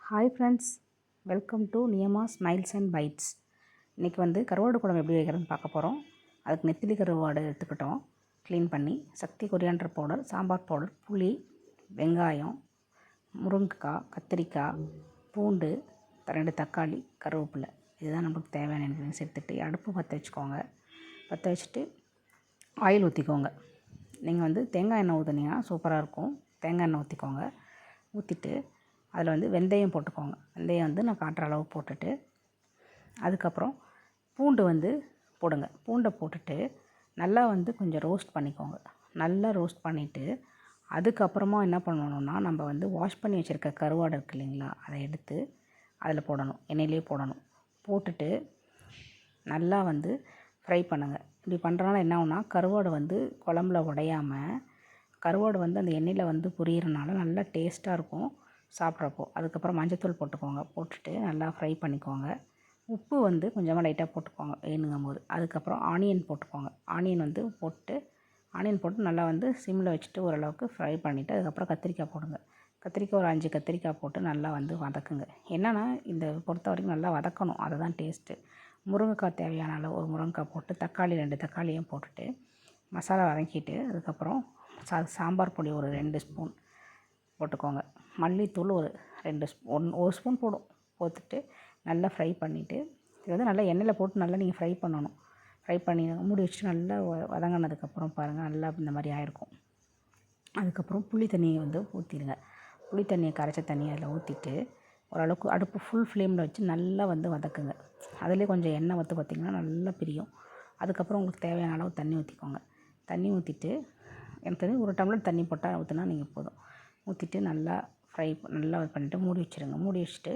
Hi friends, welcome to Niyama smiles and bites. இன்றைக்கி கருவாடு குழம்பு எப்படி வைக்கிறதுன்னு பார்க்க போகிறோம். அதுக்கு நெத்திலி கருவாடு எடுத்துக்கிட்டோம், க்ளீன் பண்ணி. சக்தி கொரியாண்டர் பவுடர், சாம்பார் பவுடர், புளி, வெங்காயம், முருங்கைக்காய், கத்திரிக்காய், பூண்டு, 2 தக்காளி, கருவேப்பிலை, இதுதான் நம்மளுக்கு தேவையான இன்க்ரீடியன்ஸ் எடுத்துகிட்டு அடுப்பு பற்ற வச்சுக்கோங்க. பற்ற வச்சுட்டு ஆயில் ஊற்றிக்கோங்க. நீங்கள் தேங்காய் எண்ணெய் ஊற்றுனீங்கன்னா சூப்பராக இருக்கும். தேங்காய் எண்ணெய் ஊற்றிக்கோங்க. ஊற்றிட்டு அதில் வெந்தயம் போட்டுக்கோங்க. வெந்தயம் நான் காட்டுற அளவு போட்டுட்டு அதுக்கப்புறம் பூண்டு போடுங்க. பூண்டை போட்டுட்டு நல்லா கொஞ்சம் ரோஸ்ட் பண்ணிக்கோங்க. நல்லா ரோஸ்ட் பண்ணிவிட்டு அதுக்கப்புறமா என்ன பண்ணணுன்னா, நம்ம வாஷ் பண்ணி வச்சுருக்க கருவாடு இருக்குது இல்லைங்களா, அதை எடுத்து அதில் போடணும். எண்ணெயிலே போடணும். போட்டுட்டு நல்லா ஃப்ரை பண்ணுங்கள். இப்படி பண்ணுறனால என்ன ஆகுனா, கருவாடு குழம்புல உடையாமல் கருவாடு அந்த எண்ணெயில் பொரியறனால நல்லா டேஸ்ட்டாக இருக்கும் சாப்பிட்றப்போ. அதுக்கப்புறம் மஞ்சத்தூள் போட்டுக்கோங்க. போட்டுட்டு நல்லா ஃப்ரை பண்ணிக்கோங்க. உப்பு கொஞ்சமாக லைட்டாக போட்டுக்கோங்க வேணுங்கும் போது. அதுக்கப்புறம் ஆனியன் போட்டுக்கோங்க. ஆனியன் போட்டு நல்லா சிம்மில் வச்சுட்டு ஓரளவுக்கு ஃப்ரை பண்ணிவிட்டு அதுக்கப்புறம் கத்திரிக்காய் போடுங்க. கத்திரிக்காய் ஒரு 5 கத்திரிக்காய் போட்டு நல்லா வதக்குங்க. என்னென்னா இந்த பொறுத்த வரைக்கும் நல்லா வதக்கணும், அதுதான் டேஸ்ட்டு. முருங்கைக்காய் தேவையான அளவு ஒரு முருங்கைக்காய் போட்டு, தக்காளி 2 தக்காளியும் போட்டுட்டு மசாலா வதக்கிட்டு அதுக்கப்புறம் சாம்பார் பொடி ஒரு 2 ஸ்பூன் போட்டுக்கோங்க. மல்லித்தூள் ஒரு 2 ஸ்பூன், 1 ஸ்பூன் போட்டுட்டு நல்லா ஃப்ரை பண்ணிவிட்டு, இது நல்லா எண்ணெயில் போட்டு நல்லா நீங்கள் ஃப்ரை பண்ணணும். ஃப்ரை பண்ணி மூடி வச்சுட்டு நல்லா வதங்கினதுக்கப்புறம் பாருங்கள், நல்லா இந்த மாதிரி ஆயிருக்கும். அதுக்கப்புறம் புளி தண்ணியை ஊற்றிடுங்க. புளி தண்ணியை கரைச்ச தண்ணியை அதில் ஊற்றிட்டு ஓரளவுக்கு அடுப்பு ஃபுல் ஃப்ளேமில் வச்சு நல்லா வதக்குங்க. அதிலே கொஞ்சம் எண்ணெய் பார்த்திங்கன்னா நல்லா பிரியும். அதுக்கப்புறம் உங்களுக்கு தேவையான அளவு தண்ணி ஊற்றிக்கோங்க. தண்ணி ஊற்றிட்டு எனக்கு தெரிஞ்சு 1 டம்ளர் தண்ணி போட்டால் ஊற்றினா நீங்கள் போதும். ஊற்றிட்டு நல்லா நல்லா பண்ணிவிட்டு மூடி வச்சுருங்க. மூடி வச்சுட்டு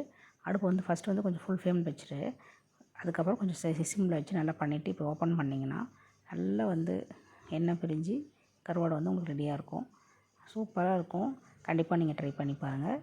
அடுப்பு ஃபஸ்ட்டு கொஞ்சம் ஃபுல் ஃப்ளேமில் வச்சுட்டு அதுக்கப்புறம் கொஞ்சம் சிம்மில் வச்சு நல்லா பண்ணிவிட்டு இப்போ ஓப்பன் பண்ணிங்கன்னா நல்லா எண்ணெய் பிரிஞ்சு கருவாடு உங்களுக்கு ரெடியாக இருக்கும். சூப்பராக இருக்கும். கண்டிப்பாக நீங்கள் ட்ரை பண்ணி பாருங்கள்.